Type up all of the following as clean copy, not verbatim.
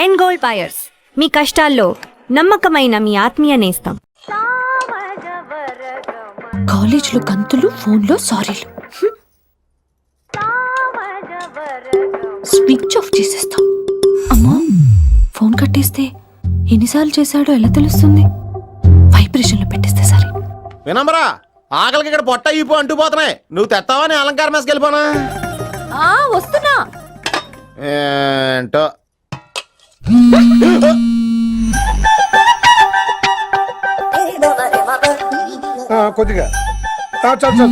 End gold buyers, మీ కష్టాల్లో నమ్మకమైన మీ ఆత్మీయ నేస్తం. కాలేజ్లో గంతులు, ఫోన్లో సారీలు. స్విచ్ ఆఫ్ చేసేస్తా. అమ్మా, ఫోన్ కట్టేస్తే ఎన్నిసార్లు చేశాడో ఎలా తెలుస్తుంది? వైబ్రేషన్లో పెట్టేస్తే సరే. వినమ్రా, ఆకలికి ఇక్కడ పొట్ట ఇప్పు అంటూ పోతున్నాయి. నువ్వు తెస్తావా నీ అలంకారం వేసుకెళ్ళిపోనా? వస్తున్నా. ఏంటో కొద్దిగా చాలు.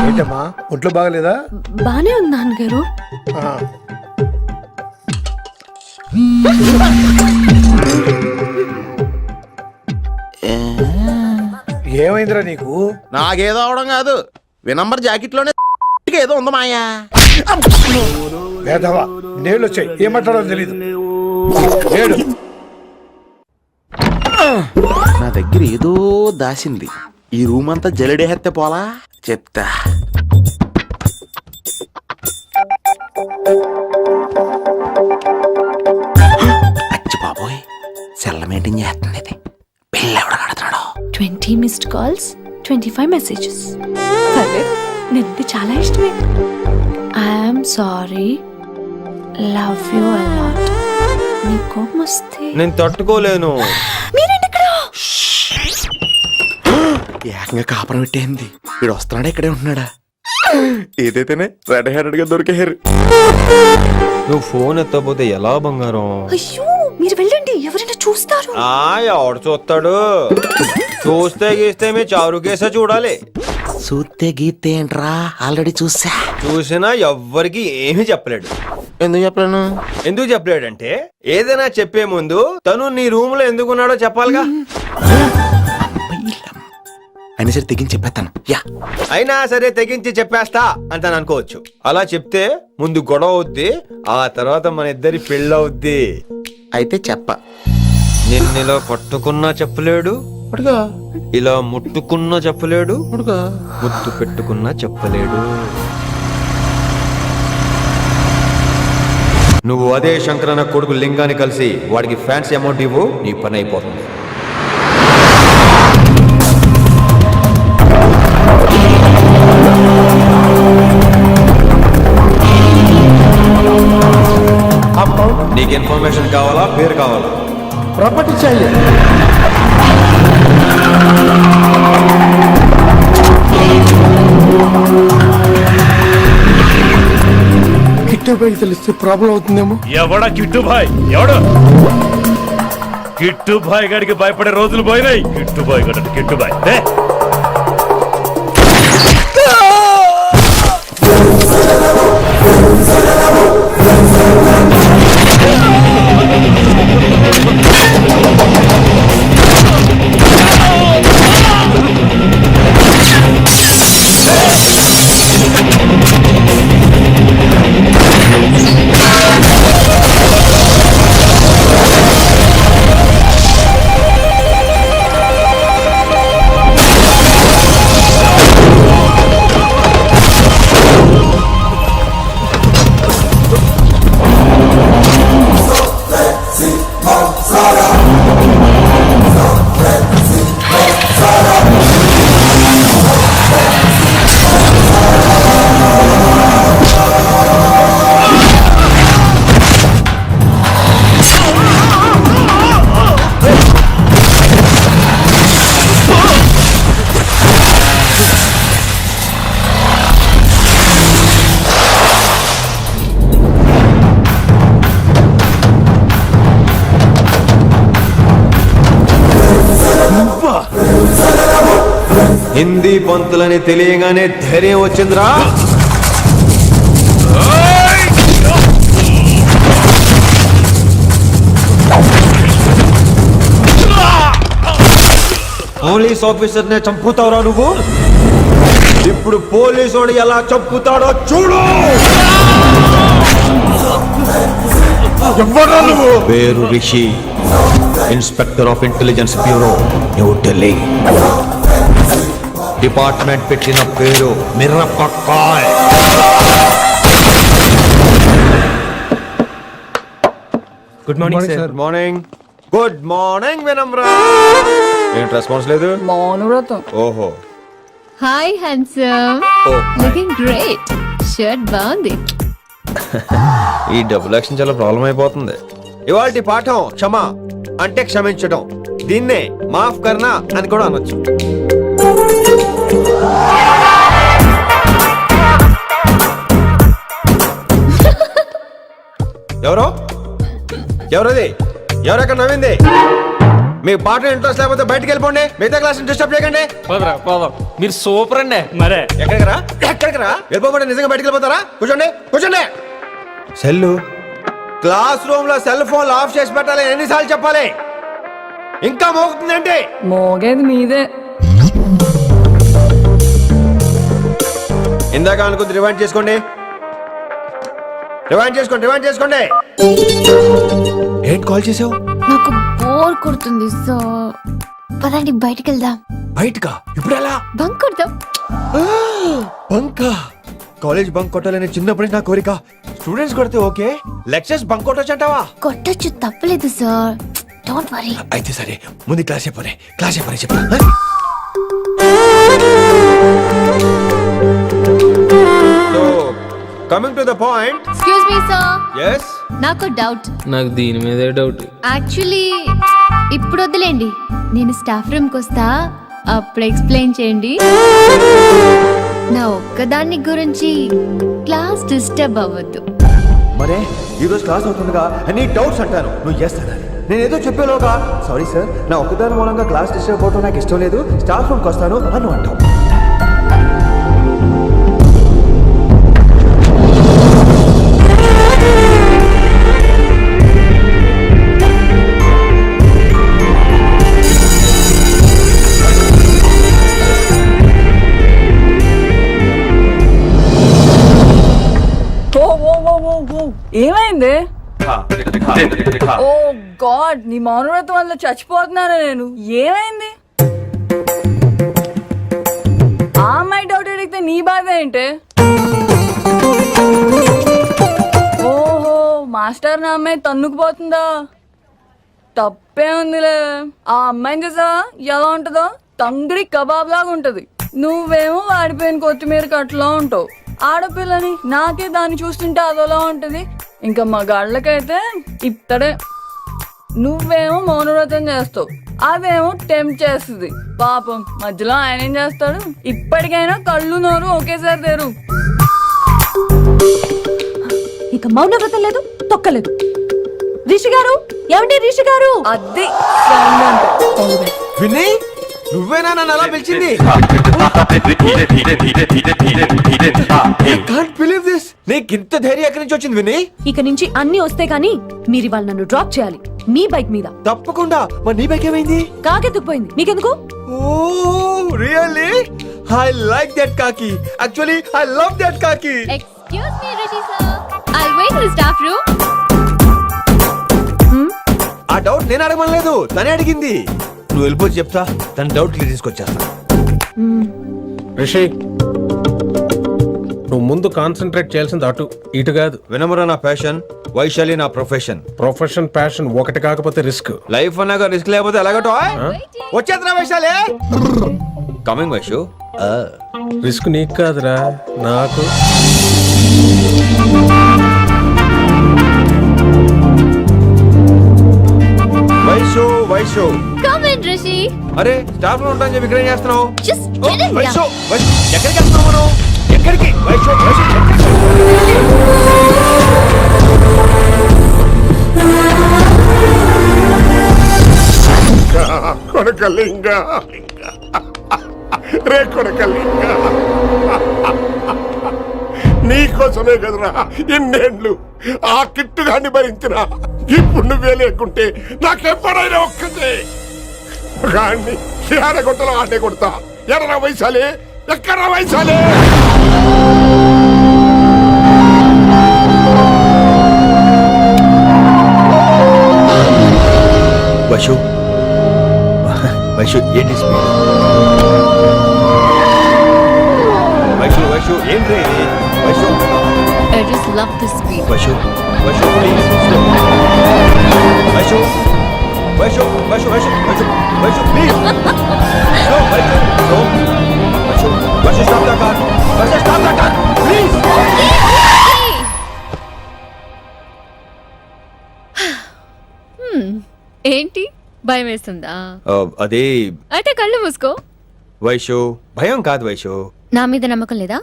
ఏంటమ్మా, ఒంట్లో బాగలేదా? బానే ఉంది నాన్నగారు. ఏమైందిరా నీకు? నాకేదో అవడం కాదు, వినంబర్ జాకెట్ లోనే ఏదో ఉంది మాయా. వేదవా, నేళ్ళు వచ్చాయి, ఏం మాట్లాడో తెలీదు. నా దగ్గర ఏదో దాసింది. ఈ రూమ్ అంతా జలడేహెత్తే పోలా చెప్తా. అచ్చి బాబోయ్, సెల్ల మెయింటైన్ చేస్తుంది ఇది. పిల్ల ఎవడ కడుతున్నాడు? 20 మిస్డ్ కాల్స్, 25 మెసేజెస్. నేను చాలా ఇష్టమే. I'm sorry, love you a lot. నీ కోపం వస్తే నేను తట్టుకోలేను. ఏకంగా కాపురం పెట్టేంది. వీడు వస్తున్నాడా, ఇక్కడే ఉంటున్నాడా? ఏదైతేనే రెడ్ హ్యాండెడ్ గా దొరికారు. నువ్వు ఫోన్ ఎత్తపోతే ఎలా బంగారం? అయ్యో, మీరు వెళ్ళండి, ఎవరైనా చూస్తారు. ఎవడు చూస్తాడు? చూస్తే గీస్తే మీ చారు కేసే చూడాలి. చూస్తే గీతే ఏంట్రా, ఆల్రెడీ చూసా. చూసినా ఎవ్వరికి ఏమీ చెప్పలేడు. ఎందుకు చెప్పలేను? ఎందుకు చెప్పలేడంటే ఏదైనా చెప్పే ముందు తను నీ రూమ్ లో ఎందుకున్నాడో చెప్పాలిగా. అయినా సరే తెగించి చెప్పేస్తాను. అయినా సరే తెగించి చెప్పేస్తా అంటాను అనుకోవచ్చు. అలా చెప్తే ముందు గొడవ అవుద్ది, ఆ తర్వాత మన ఇద్దరి పెళ్ళవుద్ది. అయితే చెప్ప. నిన్నిలా పట్టుకున్నా చెప్పలేడు, ఇలా ముట్టుకున్నా చెప్పలేడు, ముద్దు పెట్టుకున్నా చెప్పలేడు. నువ్వు అదే శంకరన్న కొడుకు లింగాన్ని కలిసి వాడికి ఫ్యాన్సీ అమౌంట్ ఇవ్వు, నీ పని అయిపోతుంది. నీకు ఇన్ఫర్మేషన్ కావాలా, పేరు కావాలా? ప్రాపర్టీ चाहिए. కిట్టుబాయ్ తెలిస్తే ప్రాబ్లం అవుతుందేమో. ఎవడా కిట్టుబాయ్? ఎవడు కిట్టుబాయ్ గారికి భయపడే రోజులు పోయినాయి. కిట్టుబాయ్ గడు కిట్టుబాయ్. హిందీ పంతులని తెలియగానే ధైర్యం వచ్చిందిరా. పోలీస్ ఆఫీసర్ నే చంపుతావురా నువ్వు. ఇప్పుడు పోలీసు ఎలా చంపుతాడో చూడు. పేరు Rishi, inspector of intelligence bureau, new Delhi. Department పెట్టిన పేరు మిరపకాయ్. Good morning sir good morning. Good morning Vinamra. ఏంటి రెస్పాన్స్ లేదు? మౌనవ్రతం. ఓహో. Hi handsome, looking great. Shirt బాగుంది. ఈ డబుల్ యాక్షన్ చాలా ప్రాబ్లం అయిపోతుంది. ఇవాల్టి పాఠం క్షమ అంటే క్షమించడం. దీన్నే మాఫ్ కర్నా అని కూడా అనొచ్చు. ఎవరో ఎవరది? ఎవరెక్కడ నవ్వింది? మీ పాట ఇంట్రెస్ట్ లేకపోతే బయటికి వెళ్ళిపోండి. మిగతా క్లాస్ డిస్టర్బ్ చేయకండి. పోదాం మీరు సూపర్ అండి. మరే ఎక్కడికి రా వెళ్ళిపోకుండా నిజంగా బయటికి వెళ్ళిపోతారా? కూర్చోండి కూర్చోండి. సెల్లు క్లాస్ రూమ్ లో సెల్ ఫోన్ ఆఫ్ చేసి పెట్టాలి. ఎన్నిసార్లు చెప్పాలి? ఇంకా మోగుతుందంటే మోగేది మీదే. ఇందాక అనుకుంది రివైండ్ చేసుకోండి. ఏంటి కాల్ చేసావు? నాకు బోర్ కొడుతుంది, సో పదండి బయటికి వెళ్దాం. బయటకా? ఇప్పుడు ఎలా? బంక్ కొడదాం. బంకా? కాలేజ్ బంక్ కొట్టాలని చిన్నప్పటి నుంచి నా కోరిక. స్టూడెంట్స్ కొడితే ఓకే, లెక్చర్స్ బంక్ కొట్టొచ్చు అంటావా? కొట్టొచ్చు, తప్పలేదు సార్. Don't worry. అయితే సరే, ముందు క్లాస్ అయిపోయి చెప్పా. So coming to the point. Excuse me sir, yes నాకు డౌట్. నాకు దీని మీదే డౌట్. యాక్చువల్లీ ఇప్పుడు వద్దులేండి, నేను స్టాఫ్ రూమ్కి వస్తా, అప్పుడు ఎక్స్ప్లెయిన్ చేయండి. నా ఒక్కదాన్ని గురించి క్లాస్ డిస్టర్బ్ అవ్వద్దు. మరే ఈ రోజు క్లాస్ అవుతుండగా అన్ని డౌట్స్ అంటాను, నువ్వు ఎస్ అనాలి. నేను ఏదో చెప్పేలోగా సారీ సార్, నా ఒక్కదాని మూలంగా క్లాస్ డిస్టర్బ్ అవడం నాకు ఇష్టం లేదు, స్టాఫ్ రూమ్కి వస్తాను అని అంటావు. ఏమైంది? ఓ గాడ్, నీ మౌనవ్రతం వల్ల చచ్చిపోతున్నాను నేను. ఏమైంది? ఆ అమ్మాయి డౌట్ అడిగితే నీ బాధ ఏంటి? ఓహో, మాస్టర్ నా అమ్మాయి తన్నుకుపోతుందా? తప్పే ఉందిలే. ఆ అమ్మాయిని చూసా ఎలా ఉంటుందో? తంగిడి కబాబ్ లాగా ఉంటది. నువ్వేమో వాడిపోయిన కొత్తిమీర కట్లా ఉంటావు. ఆడపిల్లని నాకే దాన్ని చూస్తుంటే అదోలా ఉంటది. ఇంకా మగాళ్ళకైతే ఇత్తడే. నువ్వేమో మౌనవ్రతం చేస్తావు, అదేమో టెంప్ట్ చేస్తుంది. పాపం మధ్యలో ఆయన ఏం చేస్తాడు? ఇప్పటికైనా కళ్ళు నోరు ఒకేసారి తెరు. ఇక మౌనవ్రతం లేదు, తొక్కలేదు. రిషి గారు, ఏమండి రిషి గారు? అది sound అంటే. విన్నీ, నువ్వేనా నన్ను అలా పిలిచింది? Can't believe this. నీకు ఇంత ధైర్యం ఎక్కడి నుంచి వచ్చింది విన్నీ? ఇక నుంచి అన్ని వస్తే గానీ మీరు ఇవాళ నన్ను డ్రాప్ చేయాలి మీ బైక్ మీద. తప్పకుండా. మరి నీ బైక్ ఏమైంది? కాకెత్తుకుపోయింది. మీకెందుకు? Oh really? I like that కాకి. యాక్చువల్లీ ఐ లవ్ దట్ కాకి. Excuse me Rishi sir, I'll wait in the staff room. ఆ డౌట్ నేను అడగమనలేదు, తనే అడిగింది. నువ్వు వెళ్ళిపోయి చెప్తా, తన డౌట్ క్లియర్ తీసుకొచ్చేస్తా. రిషి, నువ్వు ముందు కాన్సన్ట్రేట్ చేయాల్సింది అటు ఇటు కాదు. వినమ్ర నా ప్యాషన్, వైశాలి నా ప్రొఫెషన్. ప్రొఫెషన్ ప్యాషన్ ఒకటి కాకపోతే రిస్క్. లైఫ్ అన్నాక రిస్క్ లేకపోతే ఎలాగటో? వచ్చేద్రా వైశాలి. కమింగ్ వైషు. రిస్క్ నీకు కాదురా, నాకు. Vaishu come in Rishi. అరే స్టాఫ్ లో ఉంటాను చెప్పి ఇక్కడ ఏం చేస్తున్నావు? Just get in. వైషు ఎక్కడికి వెళ్తున్నావు మనం? ఎక్కడికి? వైషు కొడకలింగ రే కొడకలింగ, నీకోసమే కదరా ఇన్నేళ్ళు ఆ కిట్టుగాన్ని భరించినా. ఇప్పుడు నువ్వే లేకుంటే నాకెప్పుడైనా ఒక్కటే గాన్ని ఆడగొట్టలో ఆడే కొడతా. ఎడరా వైశాలి, ఎక్కడా వైశాలి? వైషు వైషు ఏంటి స్పీడ్? వైషు ఏంటి ఇది? Vaishu I just love the speed. Vaishu please ఏంటి భయం వేస్తుందా? అదే అయితే కళ్ళు మూసుకో. వైషు, భయం కాదు వైషు. నా మీద నమ్మకం లేదా?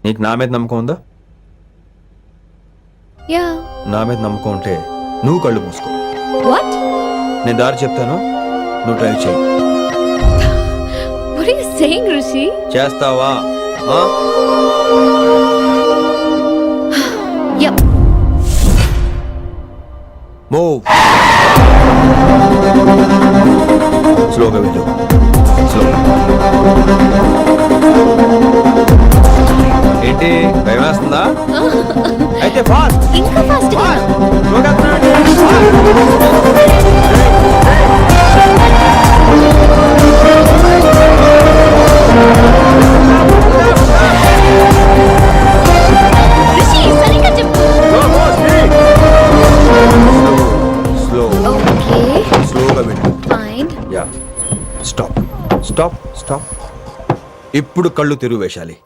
నీకు నా మీద నమ్మకం ఉందా? యా. నా మీద నమ్మకం ఉంటే నువ్వు కళ్ళు మూసుకో. వాట్? నేను దారి చెప్తాను, నువ్వు డ్రైవ్ చేయి. What are you saying Rishi? చేస్తావా? యా. మూవ్. స్లోగా వెళ్ళు. స్లోగా. ఏంటి భయం వేస్తుందా? అయితే ఫాస్ట్. ఇంకా ఫాస్ట్ గా. స్లోగా వెళ్తున్నాడు. రిషి సరిగ్గా చెప్పు. స్లో. ఓకే స్లోగా వెళ్ళు. Fine. Yeah. Stop stop stop. ఇప్పుడు కళ్ళు తెరువు వేశాలి.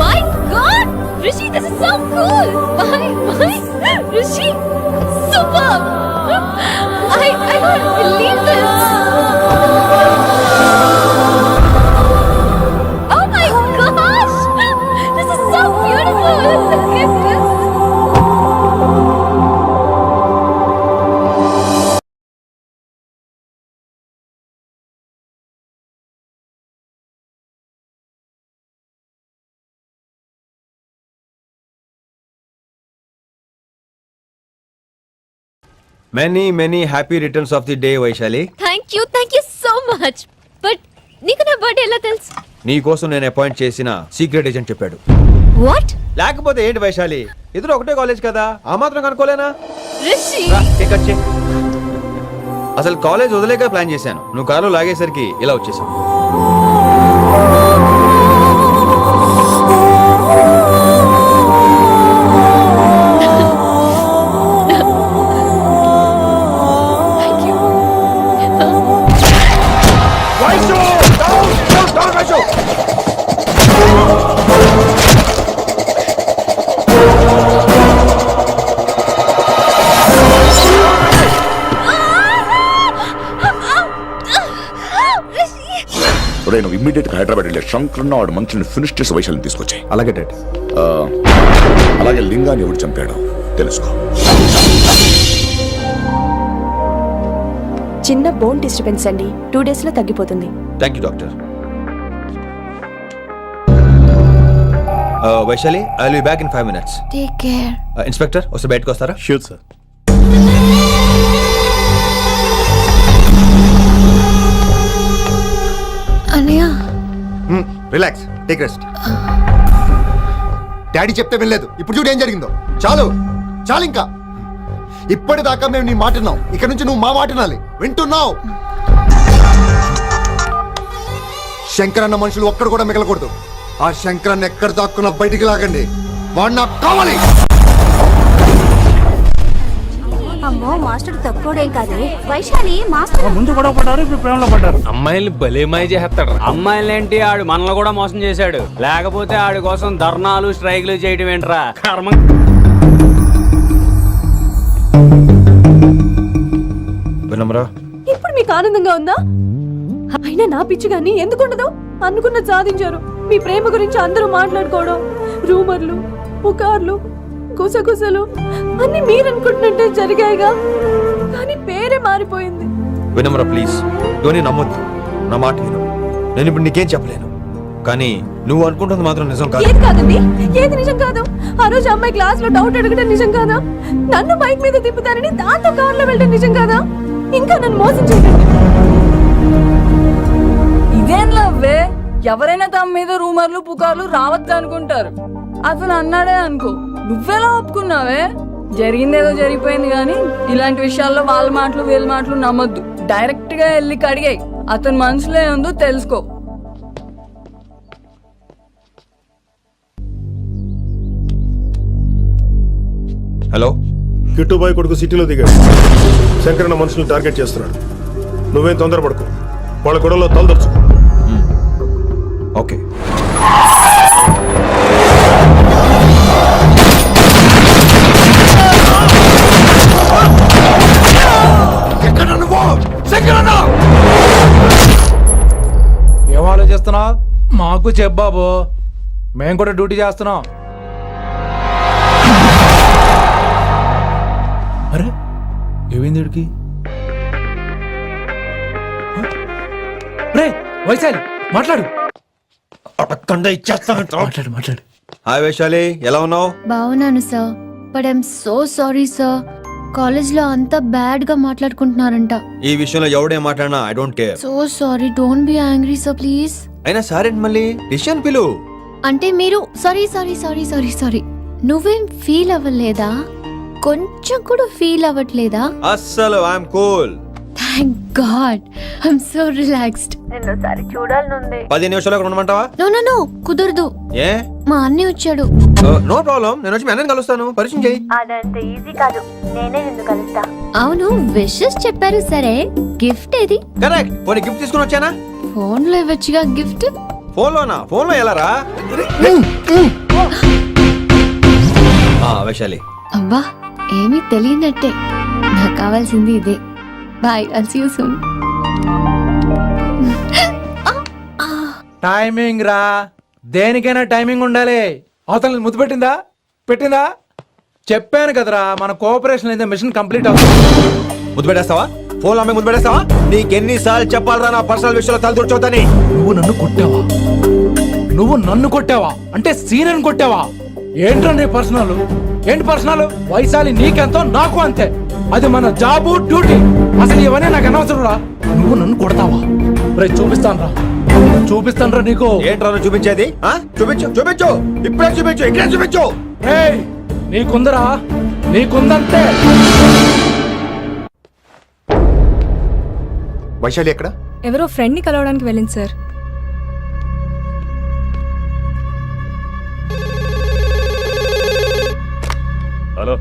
My God, Rishi, this is so cool. My, Rishi, superb. I can't believe this. Oh my gosh, this is so beautiful. Look at this. Many happy returns of the day Vaishali. Thank you so much. But నీకు నా birthday ఎలా తెలుసు? నీ కోసం నేను appoint చేసిన secret agent చెప్పాడు. What? లేకపోతే ఏంటి వైశాలి, ఇద్దరు ఒకటే కాలేజ్ కదా, ఆ మాత్రం కనుక్కోలేనా? Rishi. రా, కేక్ కట్ చేయి. అసలు కాలేజ్ వదిలేక ప్లాన్ చేశాను, నువ్వు కారు లాగేసరికి ఇలా వచ్చేసావు. Thank you. Vaishu! Down, Vaishu! ఒరేయ్, నువ్వు ఇమ్మీడియట్ గా హైదరాబాద్ వెళ్ళే శంకరన్న వాడు మనుషుల్ని ఫినిష్ చేసి వైశాలిని తీసుకొచ్చాయి. అలాగే డాడ్. అలాగే లింగాన్ని ఎవడు చంపాడో తెలుసుకో. చిన్న బోన్ డిస్టర్బెన్స్ అండి, 2 days లో తగ్గిపోతుంది. Thank you doctor. Vaishali, I will be back in 5 minutes. Take care. Inspector వస్తే బయటకు వస్తారా? Sure sir. అన్నయ్య. Relax, take rest. డాడీ చెప్తే వినలేదు, ఇప్పుడు చూడు ఏం జరిగిందో. చాలు చాలు, ఇంకా ఇప్పటిదాకా మేము నీ మాట విన్నాం, ఇక నుంచి నువ్వు మా మాట వినాలి. వింటున్నావు? శంకరన్న మనుషులు ఒక్కడు కూడా మిగలకూడదు. ఆ శంకరన్న ఎక్కడ దాక్కున్నా బయటికి లాగండి, వాడు నాకు కావాలి. అమ్మో, మాస్టర్ తక్కువడేం కాదు. వైశాలి మాస్టర్ ముందు గొడవ పడ్డారు, ఇప్పుడు ప్రేమలో పడ్డారు. అమ్మాయిల్ని భలే మాయ చేస్తాడు. అమ్మాయిలేంటి, ఆడు మనల్ని కూడా మోసం చేశాడు. లేకపోతే ఆడి కోసం ధర్నాలు స్ట్రైక్లు చేయడం ఏంట్రా కర్మ. వినమ్రా, ఇప్పుడు మీకు ఆనందంగా ఉందా? అయినా నా పిచ్చి గాని ఎందుకుండదు? అనుకున్న సాధించారు. మీ ప్రేమ గురించి అందరూ మాట్లాడుకోవడం, రూమర్లు, పుకార్లు, గుసగుసలు అన్ని మీరనుకుంటున్నట్టే జరిగాయిగా, కానీ పేరే మారిపోయింది. వినమ్రా ప్లీజ్, ఇవన్నీ నమ్మొద్దు. నా మాట విను. నేను ఇప్పుడు నీకేం చెప్పలేను, కానీ నువ్వు అనుకుంటుంది మాత్రం నిజం కాదు. ఏది కాదండి, ఏది నిజం కాదు? ఆ రోజు అమ్మాయి క్లాస్ లో డౌట్ అడగడం నిజం కాదా? నన్ను బైక్ మీద తిప్పుతారని దాంతో కార్లో వెళ్ళడం నిజం కాదా? ఇంకా నన్ను మోసం చేయకండి. ఇదేం లవ్వే? ఎవరైనా తమ మీద రూమర్లు పుకార్లు రావద్దు అనుకుంటారు. అతను అన్నాడే అనుకో, నువ్వెలా ఒప్పుకున్నావే? జరిగిందేదో జరిగిపోయింది కానీ ఇలాంటి విషయాల్లో వాళ్ళ మాటలు వీళ్ళ మాటలు నమ్మొద్దు. డైరెక్ట్ గా వెళ్ళి కడిగాయి, అతని మనసులో ఏందో తెలుసుకో. హలో, కిట్టుబాయ్ కొడుకు సిటీలో దిగాడు. శంకరన్న మనుషులను టార్గెట్ చేస్తున్నాడు. నువ్వేం తొందరపడకు, వాళ్ళ గొడవలో తలదొచ్చు. ఓకే. ఎక్కడ నువ్వు శంకరన్న? ఏం ఆలోచిస్తున్నావు? మాకు చెప్పాబు, మేము కూడా డ్యూటీ చేస్తున్నాం. అరే ఏమైంది వీడికి? రే వైశాలి మాట్లాడు. మాట్లాడు మాట్లాడు. హాయ్ వైశాలి, ఎలా ఉన్నావు? బాగున్నాను sir, but I'm so sorry sir. కాలేజ్లో అంతా బ్యాడ్ గా మాట్లాడుకుంటున్నారంట. ఈ విషయంలో ఎవడేం మాట్లాడినా I don't care. So sorry, don't be angry sir please. అయినా సరే మళ్ళీ డిసిషన్ పిలు. అంటే మీరు sorry sorry sorry sorry sorry నువ్వేం ఫీల్ అవ్వలేదా? కొంచెం కూడా ఫీల్ అవ్వట్లేదా? అస్సలు I'm cool. Thank God, I'm so relaxed. 10 నిమిషాలు అక్కడ ఉండమంటావా? నో నో నో, కుదరదు. ఏ? మా అన్నయ్య వచ్చాడు. నో ప్రాబ్లం, నేను వచ్చి మీ అన్నని కలుస్తాను, పరిచయం చేయి. అవును, విషెస్ చెప్పారు సరే, గిఫ్ట్ ఏది? కరెక్ట్. పోనీ గిఫ్ట్ తీసుకుని వచ్చానా? ఫోన్ లో ఇవ్వచ్చుగా గిఫ్ట్. ఫోన్లోనా? ఫోన్లో ఎలా రా? వైశాలి, అబ్బా ఏమీ తెలియనట్టే. నాకు కావాల్సింది ఇదే. Bye, I'll see you soon. Timing రా, దేనికైనా టైమింగ్ ఉండాలి. అవతల ముద్దు పెట్టిందా? పెట్టిందా? చెప్పాను కదరా, మన కోఆపరేషన్ అయితే మిషన్ కంప్లీట్ అవుతుంది. ముద్దు పెట్టేస్తావా? ఫోన్లో అమ్మాయి ముద్దు పెట్టేస్తావా? నీకెన్నిసార్లు చెప్పాలరా నా పర్సనల్ విషయంలో తలదూర్చోతని? నువ్వు నన్ను కొట్టావా? అంటే సీనియర్ కొట్టావా? ఏంట్రా నీ పర్సనల్? ఏంటి పర్సనల్? వైశాలి నీకెంతో నాకు అంతే. అది మన జాబు, డ్యూటీ. అసలు ఇవన్నీ నాకు అనవసరం రా. నువ్వు నన్ను కొడతావా? రే చూపిస్తాను రా నీకు. ఏంట్రా నువ్వు చూపించేది? చూపించు చూపించు, ఇప్పుడే చూపించు, ఇక్కడే చూపించు. రేయ్, నీకుందరా? నీకుందంతే. వైశాలి ఎక్కడ? ఎవరో ఫ్రెండ్ ని కలవడానికి వెళ్ళింది సార్. హలో,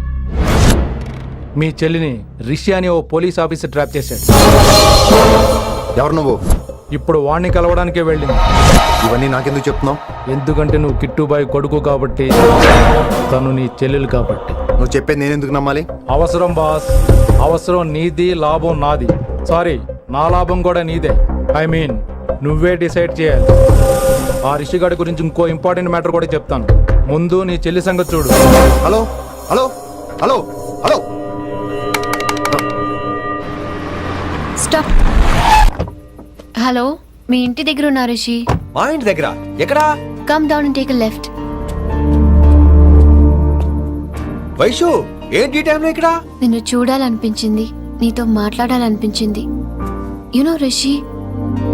మీ చెల్లిని రిషి అని ఓ పోలీస్ ఆఫీసర్ ట్రాప్ చేశాడు. ఎవరు నువ్వు? ఇప్పుడు వాణ్ణి కలవడానికే వెళ్ళింది. ఇవన్నీ నాకెందుకు చెప్తున్నావు? ఎందుకంటే నువ్వు కిట్టుబాయి కొడుకు కాబట్టి, తను నీ చెల్లెలు కాబట్టి. నువ్వు చెప్పేది నేను ఎందుకు నమ్మాలి? అవసరం బాస్, అవసరం నీది, లాభం నాది. సారీ, నా లాభం కూడా నీదే. ఐ మీన్ నువ్వే డిసైడ్ చేయాలి. ఆ రిషిగాడి గురించి ఇంకో ఇంపార్టెంట్ మ్యాటర్ కూడా చెప్తాను. ముందు నీ చెల్లి సంగతి చూడు. Hello hello hello hello, stop. Hello, మీ ఇంటి దగ్గర ఉన్నా రిషి? మా ఇంటి దగ్గర? ఎక్కడా? Come down and take a left. Vaishu, ఏంటి ఈ టైంలో ఇక్కడ? నిన్ను చూడాలనిపించింది, నీతో మాట్లాడాలనిపించింది. యునో రిషి,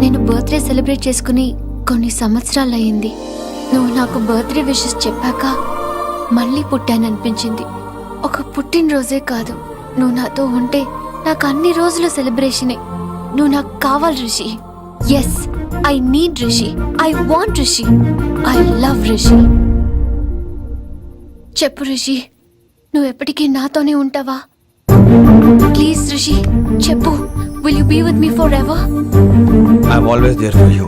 నేను బర్త్డే సెలబ్రేట్ చేసుకుని కొన్ని సంవత్సరాలు అయ్యింది. నువ్వు నాకు బర్త్డే విషెస్ చెప్పాక మళ్ళీ పుట్టాననిపించింది. ఒక పుట్టినరోజే కాదు, నువ్వు నాతో ఉంటే నాకు అన్ని రోజుల సెలబ్రేషనే. నువ్వు నాకు కావాలి Rishi. Yes, I need Rishi, I want Rishi, I love Rishi. చెప్పు రిషి, నువ్వు ఎప్పటికీ నాతోనే ఉంటావా? ప్లీజ్ రిషి చెప్పు. Will you be with me forever? I'm always there for you.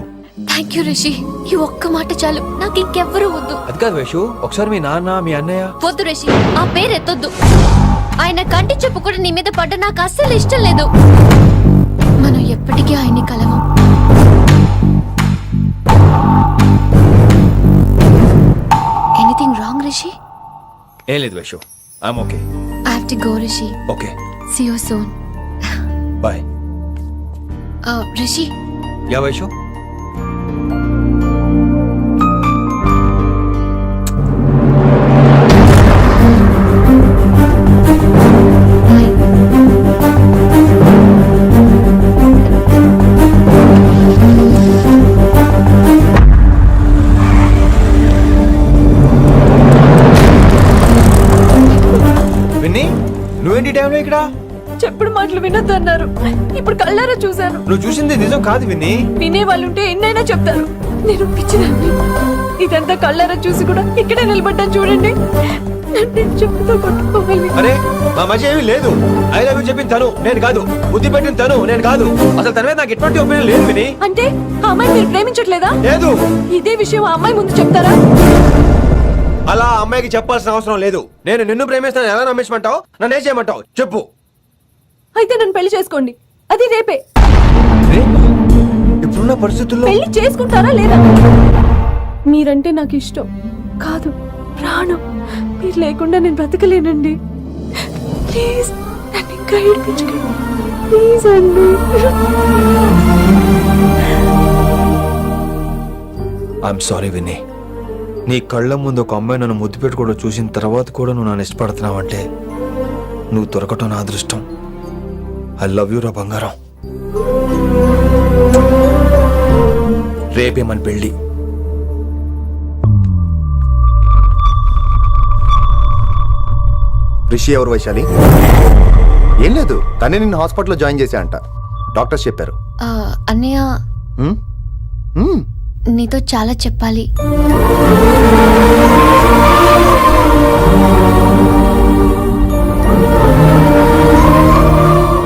Thank you Rishi, ఈ ఒక్క మాట చాలు, నాకు ఇంకెవ్వరూ వద్దు. అది కాదు వైషు, ఒకసారి మీ నాన్న, మీ అన్నయ్య. వద్దు రిషి, ఆ పేరు ఎత్తొద్దు. ఆయన కంటి చెప్పు కూడా నీ మీద పడ్డ నాకు అస్సలు ఇష్టం లేదు. మనం ఎప్పటికీ ఆయన్ని కలవం. Anything wrong Rishi? ఏం లేదు Vaishu, I'm okay. I have to go Rishi. Okay, see you soon. Bye. Rishi, yeah Vaishu. Winnie, నువ్వేంటి టైంలో ఇక్కడ? చెప్పుడు మాటలు వినొద్దన్నారు, ఇప్పుడు కళ్ళారా చూశాను. నువ్వు చూసింది నిజం కాదు విన్నీ. వినే వాళ్ళుంటే ఎన్నైనా చెప్తారు. నేను పిచ్చిదాన్ని. ఇదంతా కళ్ళారా చూసి కూడా ఇక్కడే నిలబడ్డాను చూడండి. నన్ను చెప్పుతో కొట్టుకోవాలి. అరే మా మధ్య ఏమీ లేదు. ఐ లవ్ యూ చెప్పింది తను, నేను కాదు. బుద్ధి పెట్టింది తను, నేను కాదు. అసలు తన మీద నాకు ఎటువంటి ఒపీనియన్ లేదు విని. అంటే ఆ అమ్మాయిని మీరు ప్రేమించట్లేదా? లేదు. ఇదే విషయం ఆ అమ్మాయి ముందు చెప్తారా? అలా ఆ అమ్మాయికి చెప్పాల్సిన అవసరం లేదు. నేను నిన్ను ప్రేమిస్తాను ఎలా నమ్మించమంటావు? నన్ను ఏం చేయమంటావు చెప్పు. అయితే నన్ను పెళ్లి చేసుకోండి, అది రేపే. ఇప్పుడున్న పరిస్థితుల్లో పెళ్లి చేసుకుంటారా లేదా? మీరంటే నాకు ఇష్టం కాదు, ప్రాణం. మీరు లేకుండా నేను బ్రతకలేనండి. ప్లీజ్ నన్ను ఇంకా ఏడిపించకండి. ప్లీజ్ అండి. I'm sorry Winnie. నీ కళ్ళ ముందు ఒక అమ్మాయి నన్ను ముద్దు పెట్టుకోవడం చూసిన తర్వాత కూడా నువ్వు నన్ను ఇష్టపడుతున్నావంటే నువ్వు దొరకటం నా అదృష్టం. ఐ లవ్ యూ రా బంగారం. రేపే మన పెళ్ళి. రిషి ఎవరు వైశాలి? ఏం లేదు, తనే నిన్ను హాస్పిటల్లో జాయిన్ చేశా అంట, డాక్టర్స్ చెప్పారు. అన్నయ్య హ్మ్? హ్మ్. నీతో చాలా చెప్పాలి.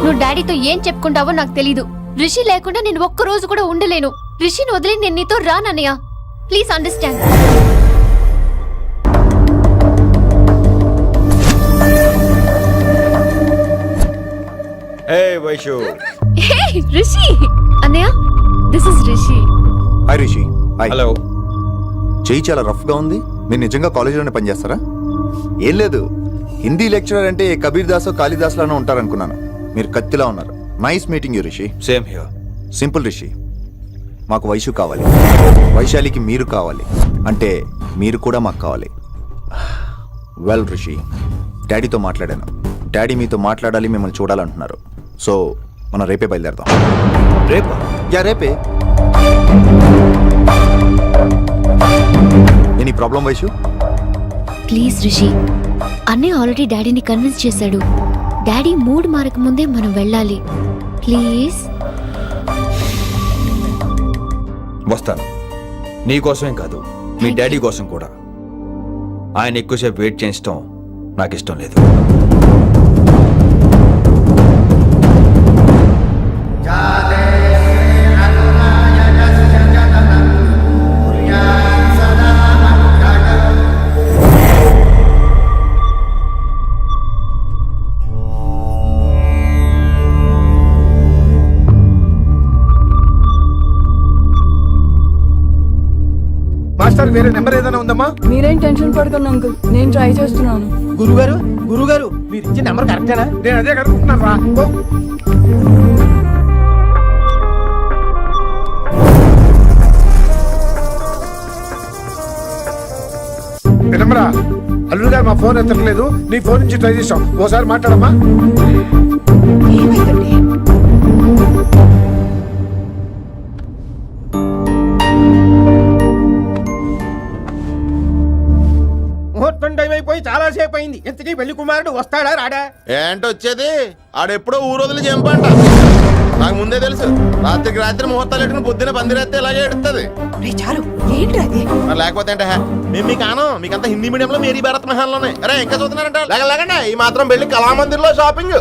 నువ్వు డాడీతో ఏం చెప్పుకుంటావో నాకు తెలీదు. రిషి లేకుండా నేను ఒక్క రోజు కూడా ఉండలేను. రిషిని వదిలి నేను నీతో రానన్నయ్య. Please understand. Hey Vaishu. Hey Rishi. అన్నయ్య this is Rishi. Hi Rishi. Hi. Hello. చెయ్యి చాలా రఫ్ గా ఉంది. మీరు నిజంగా కాలేజీలోనే పనిచేస్తారా? ఏం లేదు, హిందీ లెక్చరర్ అంటే కబీర్ దాసో కాళిదాస్ లానో ఉంటారనుకున్నాను. మీరు కత్తిలా ఉన్నారు. Nice meeting you Rishi. Same here. Simple Rishi, మాకు వైషు కావాలి, వైశాలికి మీరు కావాలి, అంటే మీరు కూడా మాకు కావాలి. వెల్ రిషి, డాడీతో మాట్లాడాను. డాడీ మీతో మాట్లాడాలి, మిమ్మల్ని చూడాలంటున్నారు. సో మనం రేపే బయలుదేరదాం. రేపా? యా రేపే. Any problem Vaishu? Please Rishi. అన్నయ్య ఆల్రెడీ డాడీని కన్విన్స్ చేశాడు. డాడీ మూడ్ మారక ముందే మనం వెళ్ళాలి. ప్లీజ్. వస్తాను. నీ కోసమేం కాదు, మీ డాడీ కోసం కూడా. ఆయన ఎక్కువసేపు వెయిట్ చేయించడం నాకు ఇష్టం లేదు. మాస్టర్ వేరే నెంబర్ ఏదైనా ఉందమ్మా? మీరేం టెన్షన్ పడకండి అంకుల్, నేను ట్రై చేస్తున్నాను. గురుగారు మీరు ఇచ్చిన నెంబర్ కరెక్టేనా? నేను అదే కనుక్కుంటున్నాను రా. వినమ్రా, అల్లుడు గారు మా ఫోన్ ఎత్తట్లేదు. నీ ఫోన్ నుంచి ట్రై చేసాం, ఓసారి మాట్లాడమ్మా. ముహూర్తం టైం అయిపోయి చాలా సేపు అయింది. ఇంతకీ పెళ్లి కుమారుడు వస్తాడా రాడా? ఏంటి వచ్చేది? ఆడెప్పుడో ఊరొదిలి చెంపంట. నాకు ముందే తెలుసు. రాత్రికి రాత్రి ముహూర్తాలు ఎట్టుకుని పొద్దున పందిరేస్తే ఇలాగే ఎడుతుంది. లేకపోతే అంటే మేము మీకు ఆనం, మీకంతా హిందీ మీడియంలో మేరీ భారత్ మహల్లోనే. అరే ఇంకా చూస్తున్నారంట. లేకండి, ఈ మాత్రం వెళ్ళి కళామందిర్లో షాపింగ్.